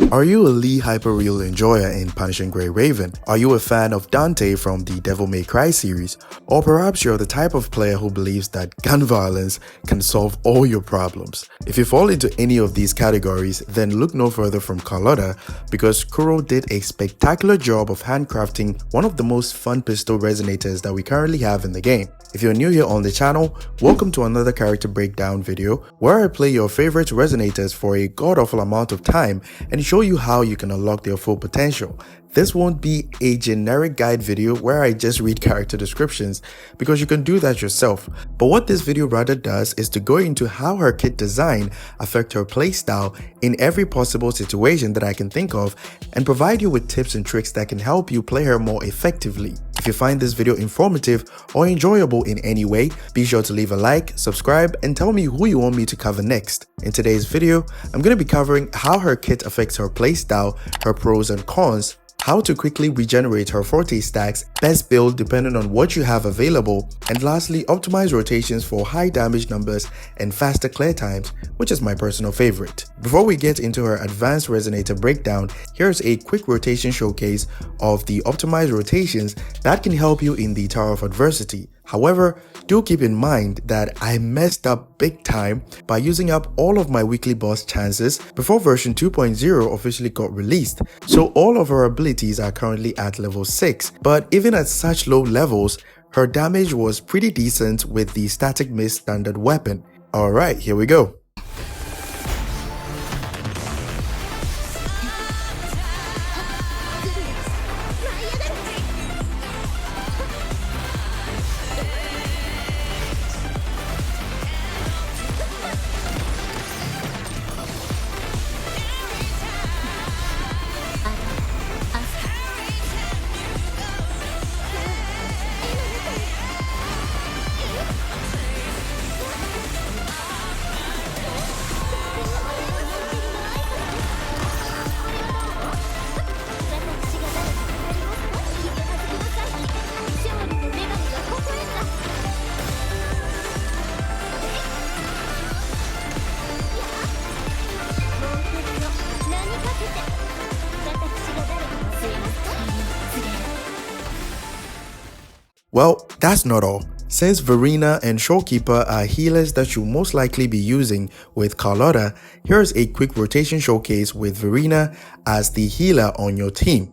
Are you a Lee hyperreal enjoyer in Punishing Grey Raven? Are you a fan of Dante from the Devil May Cry series? Or perhaps you're the type of player who believes that gun violence can solve all your problems? If you fall into any of these categories, then look no further from Carlotta, because Kuro did a spectacular job of handcrafting one of the most fun pistol resonators that we currently have in the game. If you're new here on the channel, welcome to another character breakdown video where I play your favorite resonators for a god-awful amount of time and show you how you can unlock their full potential. This won't be a generic guide video where I just read character descriptions, because you can do that yourself. But what this video rather does is to go into how her kit design affect her playstyle in every possible situation that I can think of, and provide you with tips and tricks that can help you play her more effectively. If you find this video informative or enjoyable in any way, be sure to leave a like, subscribe, and tell me who you want me to cover next. In today's video, I'm going to be covering how her kit affects her playstyle, her pros and cons, how to quickly regenerate her forte stacks, best build depending on what you have available, and lastly, optimize rotations for high damage numbers and faster clear times, which is my personal favorite. Before we get into her advanced resonator breakdown, here's a quick rotation showcase of the optimized rotations that can help you in the Tower of Adversity. However, do keep in mind that I messed up big time by using up all of my weekly boss chances before version 2.0 officially got released, so all of her abilities are currently at level 6, but even at such low levels, her damage was pretty decent with the Static Mist standard weapon. Alright, here we go. Well, that's not all. Since Verina and Shorekeeper are healers that you'll most likely be using with Carlotta, here's a quick rotation showcase with Verina as the healer on your team.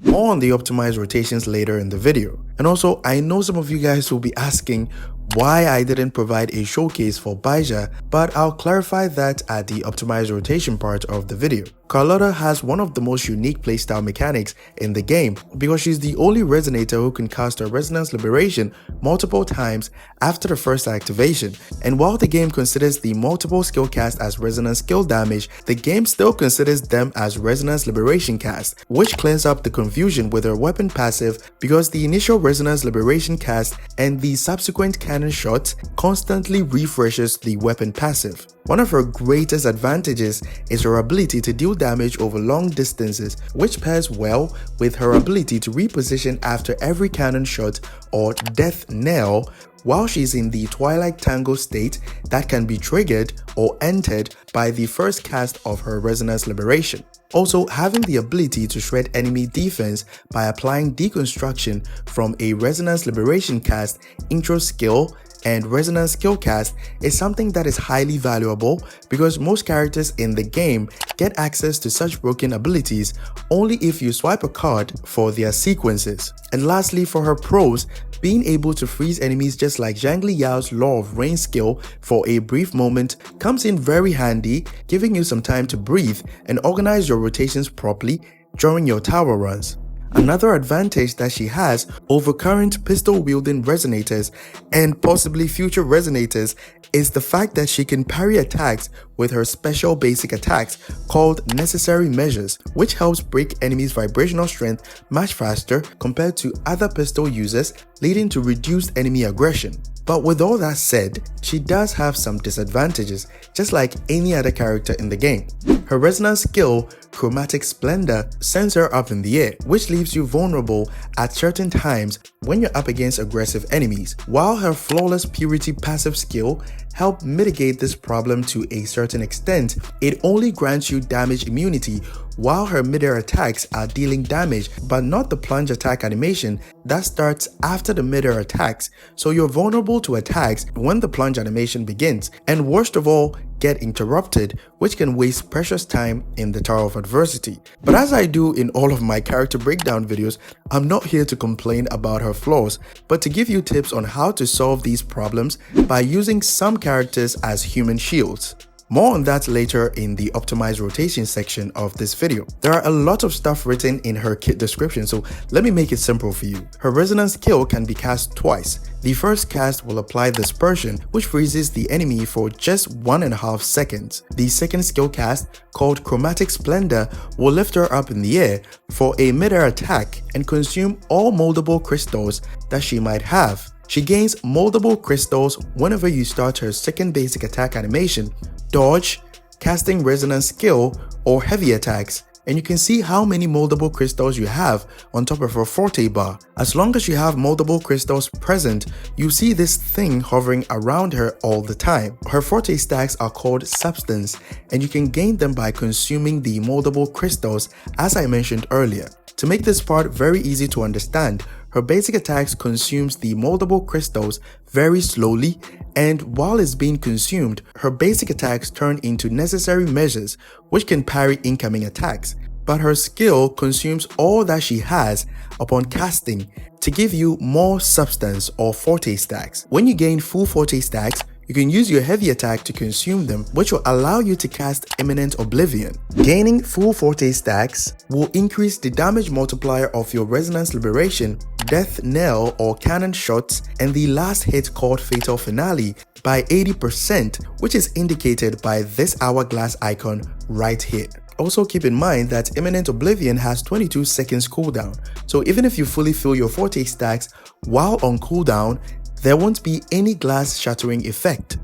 More on the optimized rotations later in the video. And also, I know some of you guys will be asking why I didn't provide a showcase for Baija, but I'll clarify that at the optimized rotation part of the video. Carlotta has one of the most unique playstyle mechanics in the game because she's the only resonator who can cast her Resonance Liberation multiple times after the first activation, and while the game considers the multiple skill cast as resonance skill damage, the game still considers them as Resonance Liberation cast, which clears up the confusion with her weapon passive because the initial Resonance Liberation cast and the subsequent cannon shot constantly refreshes the weapon passive. One of her greatest advantages is her ability to deal damage over long distances, which pairs well with her ability to reposition after every cannon shot or death knell while she's in the Twilight Tango state that can be triggered or entered by the first cast of her Resonance Liberation. Also, having the ability to shred enemy defense by applying deconstruction from a Resonance Liberation cast intro skill And resonance skill cast is something that is highly valuable because most characters in the game get access to such broken abilities only if you swipe a card for their sequences. And lastly, for her pros, being able to freeze enemies just like Zhang Liao's Law of Rain skill for a brief moment comes in very handy, giving you some time to breathe and organize your rotations properly during your tower runs. Another advantage that she has over current pistol-wielding resonators and possibly future resonators is the fact that she can parry attacks with her special basic attacks called Necessary Measures, which helps break enemies' vibrational strength much faster compared to other pistol users, leading to reduced enemy aggression. But with all that said, she does have some disadvantages, just like any other character in the game. Her resonance skill, Chromatic Splendor, sends her up in the air, which leaves you vulnerable at certain times when you're up against aggressive enemies, while her Flawless Purity passive skill helps mitigate this problem to a certain extent. It only grants you damage immunity, while her mid-air attacks are dealing damage, but not the plunge attack animation that starts after the mid-air attacks, so you're vulnerable to attacks when the plunge animation begins, and worst of all, get interrupted, which can waste precious time in the Tower of Adversity. But as I do in all of my character breakdown videos, I'm not here to complain about her flaws, but to give you tips on how to solve these problems by using some characters as human shields. More on that later in the optimized rotation section of this video. There are a lot of stuff written in her kit description, so let me make it simple for you. Her resonance skill can be cast twice. The first cast will apply Dispersion, which freezes the enemy for just 1.5 seconds. The second skill cast, called Chromatic Splendor, will lift her up in the air for a mid-air attack and consume all moldable crystals that she might have. She gains moldable crystals whenever you start her second basic attack animation, dodge, casting resonance skill, or heavy attacks, and you can see how many moldable crystals you have on top of her forte bar. As long as you have moldable crystals present, you see this thing hovering around her all the time. Her forte stacks are called Substance, and you can gain them by consuming the moldable crystals as I mentioned earlier. To make this part very easy to understand, her basic attacks consumes the moldable crystals very slowly, and while it's being consumed, her basic attacks turn into Necessary Measures, which can parry incoming attacks. But her skill consumes all that she has upon casting to give you more substance or forte stacks. When you gain full forte stacks, you can use your heavy attack to consume them, which will allow you to cast Imminent Oblivion. Gaining full forte stacks will increase the damage multiplier of your Resonance Liberation, Death Knell or Cannon Shots, and the last hit called Fatal Finale by 80%, which is indicated by this hourglass icon right here. Also keep in mind that Imminent Oblivion has 22 seconds cooldown, so even if you fully fill your forte stacks while on cooldown, there won't be any glass shattering effect.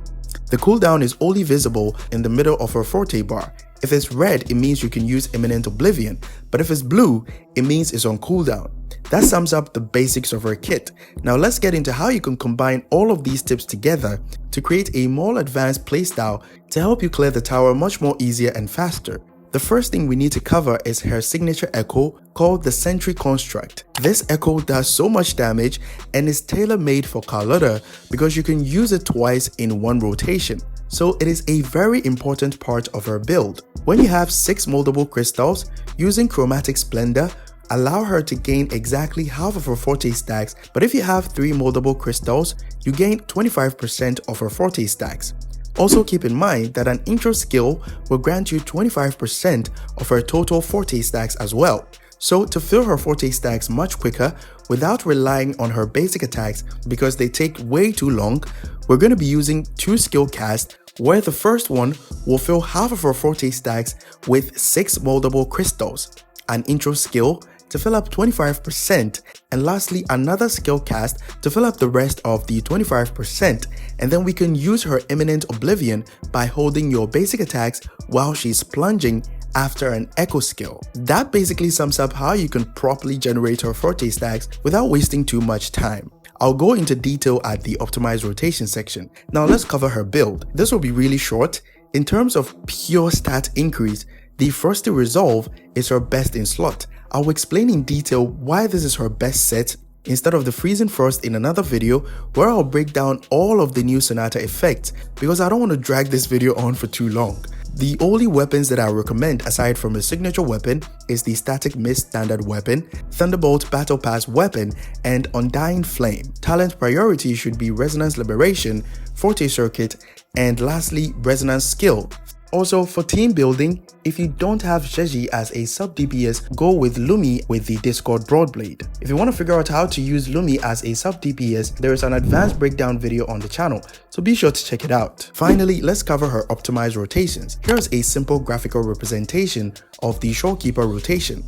The cooldown is only visible in the middle of her forte bar. If it's red, it means you can use Imminent Oblivion, but if it's blue, it means it's on cooldown. That sums up the basics of her kit. Now let's get into how you can combine all of these tips together to create a more advanced playstyle to help you clear the tower much more easier and faster. The first thing we need to cover is her signature echo called the Sentry Construct. This echo does so much damage and is tailor-made for Carlotta because you can use it twice in one rotation. So it is a very important part of her build. When you have 6 moldable crystals, using Chromatic Splendor allow her to gain exactly half of her forte stacks, but if you have 3 moldable crystals, you gain 25% of her forte stacks. Also keep in mind that an intro skill will grant you 25% of her total forte stacks as well. So to fill her forte stacks much quicker without relying on her basic attacks because they take way too long, we're going to be using 2 skill casts where the first one will fill half of her forte stacks with 6 moldable crystals, an intro skill to fill up 25%, and lastly another skill cast to fill up the rest of the 25%, and then we can use her Imminent Oblivion by holding your basic attacks while she's plunging after an echo skill. That basically sums up how you can properly generate her forte stacks without wasting too much time. I'll go into detail at the optimized rotation section. Now let's cover her build. This will be really short. In terms of pure stat increase, the Frosty Resolve is her best in slot. I'll explain in detail why this is her best set instead of the freezing frost in another video where I'll break down all of the new Sonata effects because I don't want to drag this video on for too long. The only weapons that I recommend aside from a signature weapon is the Static Mist standard weapon, Thunderbolt Battle Pass weapon, and Undying Flame. Talent priority should be Resonance Liberation, Forte Circuit, and lastly Resonance Skill. Also, for team building, if you don't have Jeji as a sub DPS, go with Lumi with the Discord Broadblade. If you want to figure out how to use Lumi as a sub DPS, there is an advanced breakdown video on the channel, so be sure to check it out. Finally, let's cover her optimized rotations. Here's a simple graphical representation of the Shorekeeper rotation.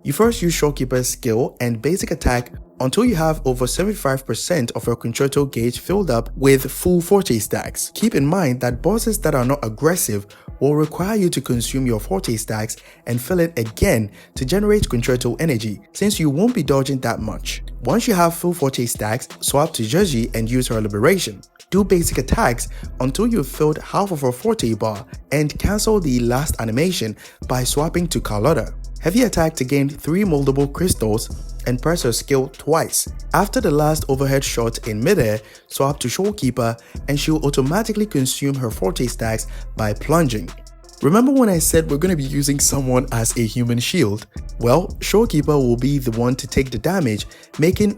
You first use Shorekeeper's skill and basic attack until you have over 75% of your concerto gauge filled up with full Forte stacks. Keep in mind that bosses that are not aggressive will require you to consume your Forte stacks and fill it again to generate concerto energy, since you won't be dodging that much. Once you have full Forte stacks, swap to Jeji and use her liberation. Do basic attacks until you've filled half of her Forte bar and cancel the last animation by swapping to Carlotta. Heavy attack to gain 3 moldable crystals and press her skill twice. After the last overhead shot in midair, swap to Shorekeeper and she'll automatically consume her Forte stacks by plunging. Remember when I said we're going to be using someone as a human shield? Well, Shorekeeper will be the one to take the damage, making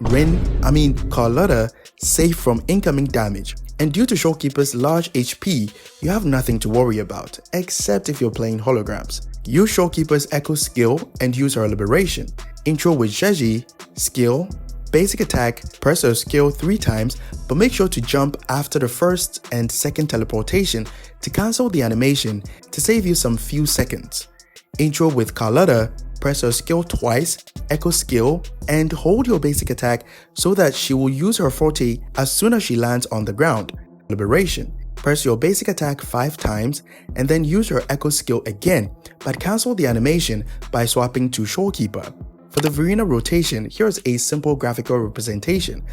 Carlotta safe from incoming damage. And due to Shorekeeper's large HP, you have nothing to worry about, except if you're playing holograms. Use Shorekeeper's Echo skill and use her liberation. Intro with Jeji, skill, basic attack, press her skill 3 times, but make sure to jump after the first and second teleportation to cancel the animation to save you some few seconds. Intro with Carlotta, press her skill twice, echo skill, and hold your basic attack so that she will use her Forte as soon as she lands on the ground. Liberation. Press your basic attack 5 times and then use her echo skill again, but cancel the animation by swapping to Shorekeeper. For the Verina rotation, here's a simple graphical representation.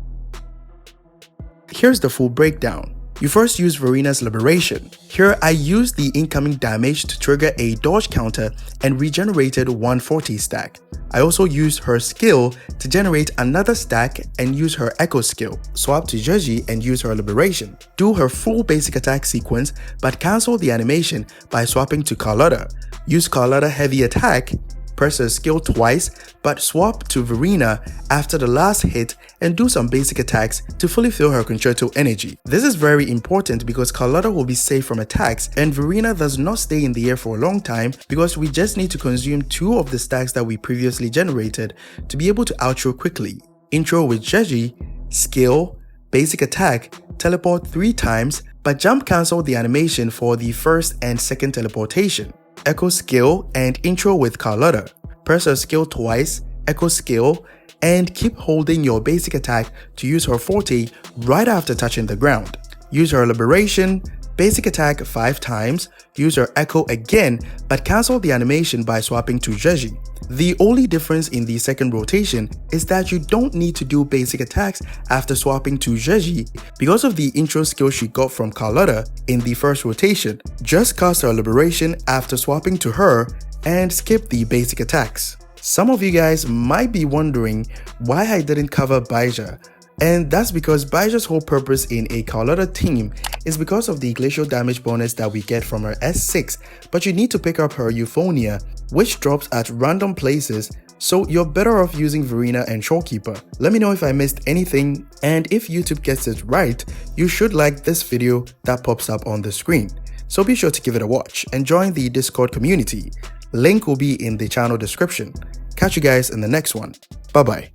Here's the full breakdown. You first use Verina's liberation. Here I used the incoming damage to trigger a dodge counter and regenerated 1 Forte stack. I also used her skill to generate another stack and use her echo skill. Swap to Jeji and use her liberation. Do her full basic attack sequence but cancel the animation by swapping to Carlotta. Use Carlotta heavy attack, press her skill twice, but swap to Verina after the last hit and do some basic attacks to fully fill her concerto energy. This is very important because Carlotta will be safe from attacks and Verina does not stay in the air for a long time because we just need to consume 2 of the stacks that we previously generated to be able to outro quickly. Intro with Jeji, skill, basic attack, teleport 3 times, but jump cancel the animation for the first and second teleportation. Echo skill and intro with Carlotta. Press her skill twice, echo skill, and keep holding your basic attack to use her Forte right after touching the ground. Use her liberation, basic attack 5 times, use her echo again, but cancel the animation by swapping to Jeji. The only difference in the second rotation is that you don't need to do basic attacks after swapping to Jeji because of the intro skill she got from Carlotta in the first rotation. Just cast her liberation after swapping to her and skip the basic attacks. Some of you guys might be wondering why I didn't cover Baija. And that's because Baija's whole purpose in a Carlotta team is because of the glacial damage bonus that we get from her S6, but you need to pick up her Euphonia, which drops at random places, so you're better off using Verina and Shorekeeper. Let me know if I missed anything, and if YouTube gets it right, you should like this video that pops up on the screen. So be sure to give it a watch and join the Discord community. Link will be in the channel description. Catch you guys in the next one. Bye bye.